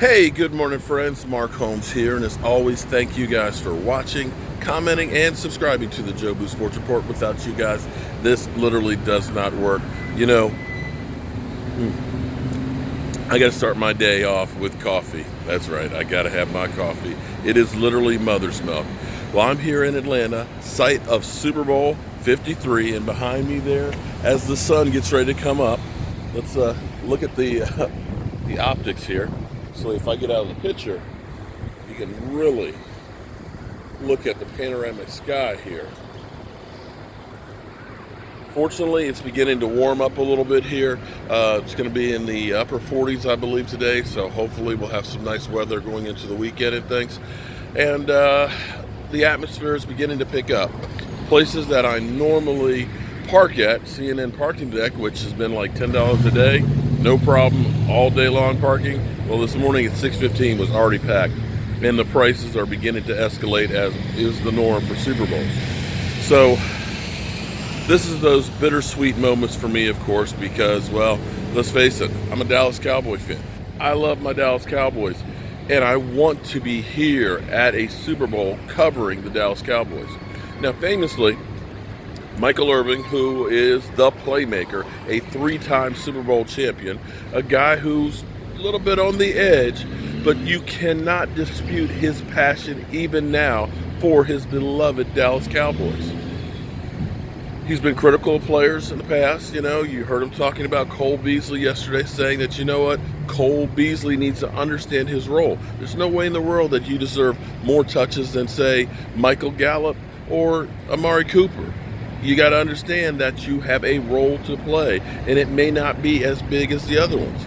Hey, good morning, friends. Mark Holmes here, and as always, thank you guys for watching, commenting, and subscribing to the Joe Boo Sports Report. Without you guys, this literally does not work. You know, I got to start my day off with coffee. That's right, I got to have my coffee. It is literally mother's milk. Well, I'm here in Atlanta, site of Super Bowl 53, and behind me there, as the sun gets ready to come up, let's look at the optics here. So if I get out of the picture, you can really look at the panoramic sky here. Fortunately, it's beginning to warm up a little bit here. It's going to be in the upper 40s, I believe, today. So hopefully we'll have some nice weather going into the weekend and things. And the atmosphere is beginning to pick up. Places that I normally park at, CNN parking deck, which has been like $10 a day, no problem, all day long parking. Well, this morning at 6:15 was already packed, and the prices are beginning to escalate as is the norm for Super Bowls. So this is those bittersweet moments for me, of course, because, well, let's face it, I'm a Dallas Cowboy fan. I love my Dallas Cowboys, and I want to be here at a Super Bowl covering the Dallas Cowboys. Now, famously, Michael Irvin, who is the playmaker, a three-time Super Bowl champion, a guy who's a little bit on the edge, but you cannot dispute his passion even now for his beloved Dallas Cowboys. He's been critical of players in the past. You know, you heard him talking about Cole Beasley yesterday, saying that, you know what, Cole Beasley needs to understand his role. There's no way in the world that you deserve more touches than, say, Michael Gallup or Amari Cooper. You got to understand that you have a role to play, and it may not be as big as the other ones.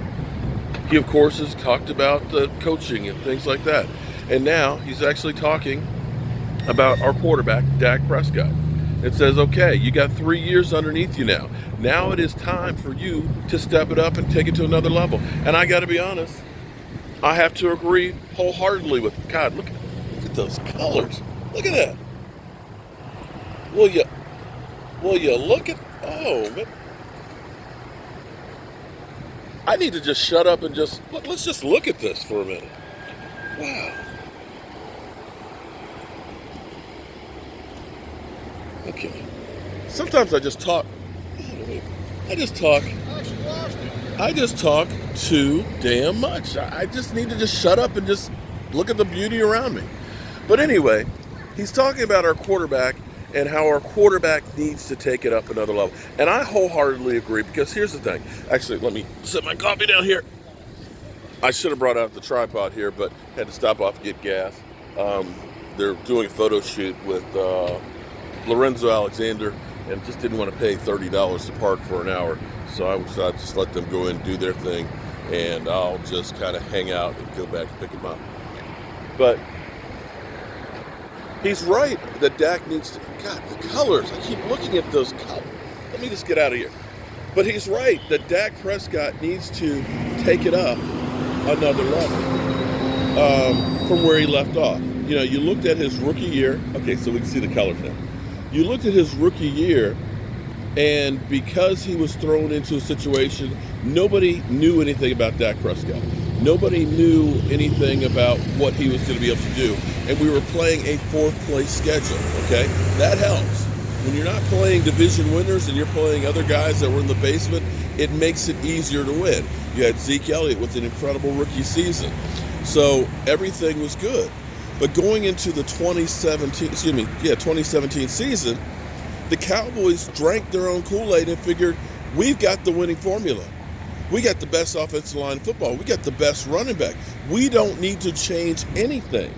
He, of course, has talked about coaching and things like that. And now he's actually talking about our quarterback, Dak Prescott. It says, okay, you got 3 years underneath you now. Now it is time for you to step it up and take it to another level. And I got to be honest, I have to agree wholeheartedly with God. Look at those colors. Look at that. Will you look at? Oh, man. I need to just shut up and let's just look at this for a minute. Wow. Okay. Sometimes I just talk. I just talk too damn much. I just need to just shut up and just look at the beauty around me. But anyway, he's talking about our quarterback and how our quarterback needs to take it up another level. And I wholeheartedly agree, because here's the thing. Actually, let me set my coffee down here. I should have brought out the tripod here, but had to stop off to get gas. They're doing a photo shoot with Lorenzo Alexander, and just didn't want to pay $30 to park for an hour. So I decided to just let them go in and do their thing, and I'll just kind of hang out and go back and pick them up. But he's right that Dak needs to. God, the colors. I keep looking at those colors. Let me just get out of here. But he's right that Dak Prescott needs to take it up another level from where he left off. You know, you looked at his rookie year. Okay, so we can see the colors now. You looked at his rookie year, and because he was thrown into a situation, nobody knew anything about Dak Prescott. Nobody knew anything about what he was going to be able to do. And we were playing a fourth-place schedule, okay? That helps. When you're not playing division winners and you're playing other guys that were in the basement, it makes it easier to win. You had Ezekiel Elliott with an incredible rookie season. So everything was good. But going into the 2017 season, the Cowboys drank their own Kool-Aid and figured, we've got the winning formula. We got the best offensive line in football. We got the best running back. We don't need to change anything.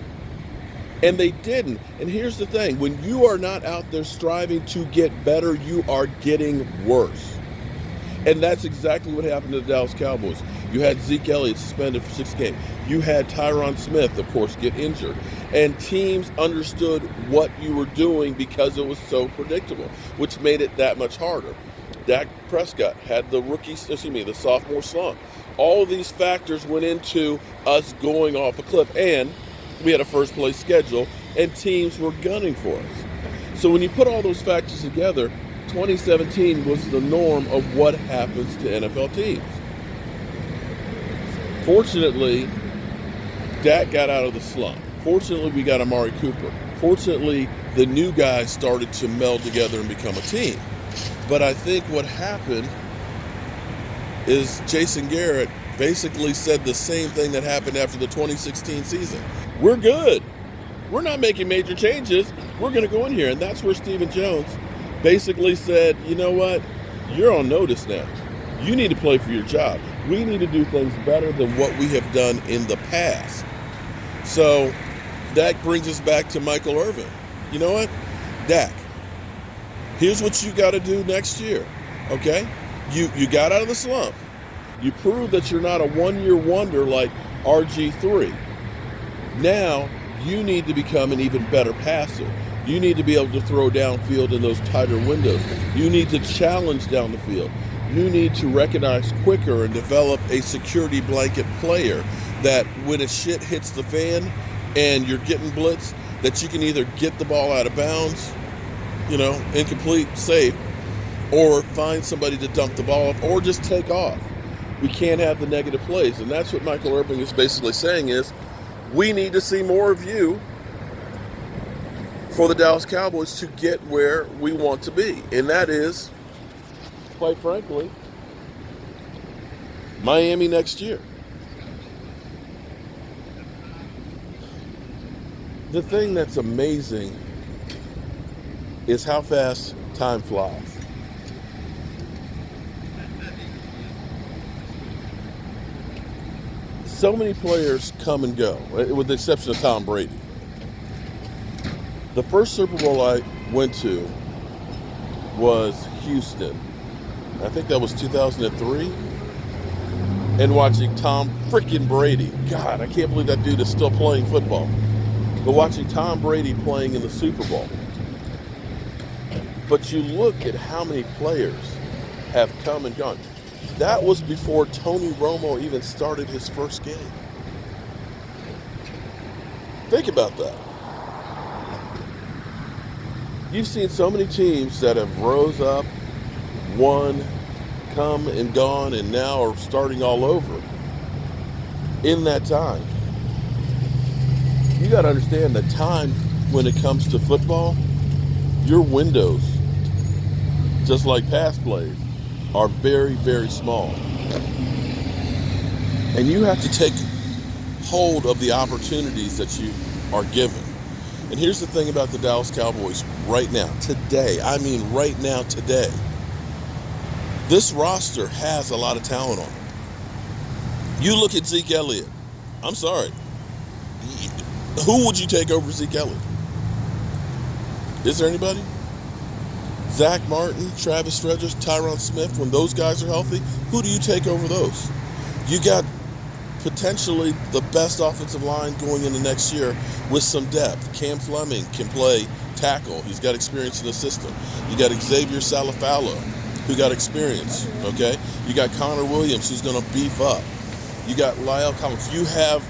And they didn't. And here's the thing. When you are not out there striving to get better, you are getting worse. And that's exactly what happened to the Dallas Cowboys. You had Zeke Elliott suspended for 6 games. You had Tyron Smith, of course, get injured. And teams understood what you were doing because it was so predictable, which made it that much harder. Dak Prescott had the sophomore slump. All of these factors went into us going off a cliff, and we had a first place schedule, and teams were gunning for us. So when you put all those factors together, 2017 was the norm of what happens to NFL teams. Fortunately, Dak got out of the slump. Fortunately, we got Amari Cooper. Fortunately, the new guys started to meld together and become a team. But I think what happened is Jason Garrett basically said the same thing that happened after the 2016 season. We're good. We're not making major changes. We're going to go in here. And that's where Stephen Jones basically said, you know what? You're on notice now. You need to play for your job. We need to do things better than what we have done in the past. So that brings us back to Michael Irvin. You know what? Dak, here's what you got to do next year, okay? You got out of the slump. You proved that you're not a one-year wonder like RG3. Now, you need to become an even better passer. You need to be able to throw downfield in those tighter windows. You need to challenge down the field. You need to recognize quicker and develop a security blanket player that when a shit hits the fan and you're getting blitzed, that you can either get the ball out of bounds, incomplete, safe, or find somebody to dump the ball off, or just take off. We can't have the negative plays. And that's what Michael Irvin is basically saying is, we need to see more of you for the Dallas Cowboys to get where we want to be. And that is, quite frankly, Miami next year. The thing that's amazing is how fast time flies. So many players come and go, with the exception of Tom Brady. The first Super Bowl I went to was Houston. I think that was 2003. And watching Tom freaking Brady. God, I can't believe that dude is still playing football. But watching Tom Brady playing in the Super Bowl. But you look at how many players have come and gone. That was before Tony Romo even started his first game. Think about that. You've seen so many teams that have rose up, won, come and gone, and now are starting all over in that time. You got to understand that time when it comes to football, your windows, just like pass plays, are very, very small. And you have to take hold of the opportunities that you are given. And here's the thing about the Dallas Cowboys right now, today. I mean right now, today. This roster has a lot of talent on it. You look at Zeke Elliott. I'm sorry. Who would you take over Zeke Elliott? Is there anybody? Zach Martin, Travis Frederick, Tyron Smith, when those guys are healthy, who do you take over those? You got potentially the best offensive line going into next year with some depth. Cam Fleming can play tackle. He's got experience in the system. You got Xavier Salafalo, who got experience, okay? You got Connor Williams, who's going to beef up. You got Lyle Collins. You have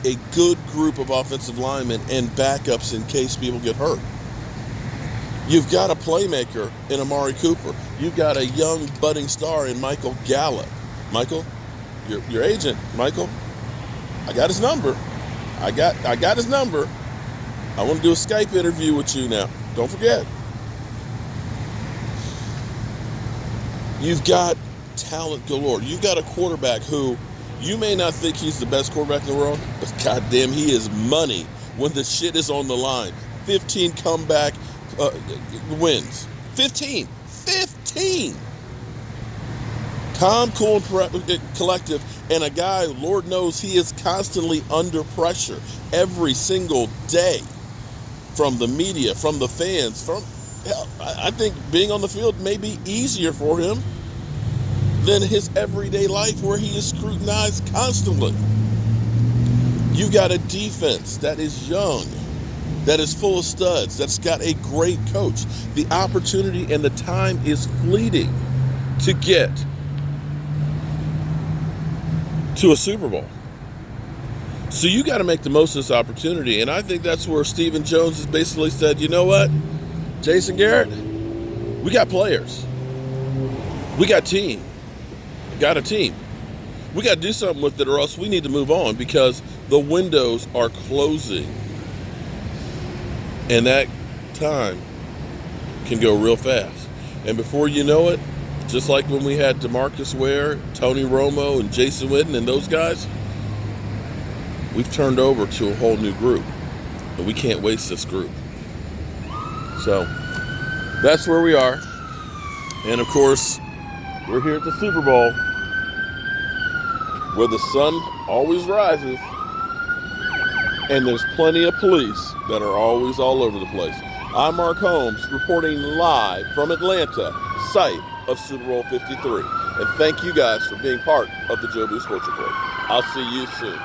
a good group of offensive linemen and backups in case people get hurt. You've got a playmaker in Amari Cooper. You've got a young budding star in Michael Gallup. Michael, your agent, Michael, I got his number. I got his number. I want to do a Skype interview with you now. Don't forget. You've got talent galore. You've got a quarterback who you may not think he's the best quarterback in the world, but goddamn, he is money when the shit is on the line. 15 comeback wins. 15. Calm, cool, and collective, and a guy, Lord knows, he is constantly under pressure every single day from the media, from the fans. I think being on the field may be easier for him than his everyday life where he is scrutinized constantly. You got a defense that is young, that is full of studs, that's got a great coach. The opportunity and the time is fleeting to get to a Super Bowl. So you got to make the most of this opportunity. And I think that's where Stephen Jones has basically said, you know what, Jason Garrett, we got players. We got a team. We got to do something with it, or else we need to move on, because the windows are closing. And that time can go real fast. And before you know it, just like when we had DeMarcus Ware, Tony Romo, and Jason Witten and those guys, we've turned over to a whole new group. And we can't waste this group. So that's where we are. And of course, we're here at the Super Bowl, where the sun always rises, and there's plenty of police that are always all over the place. I'm Mark Holmes, reporting live from Atlanta, site of Super Bowl 53. And thank you guys for being part of the Joe Boo Sports Report. I'll see you soon.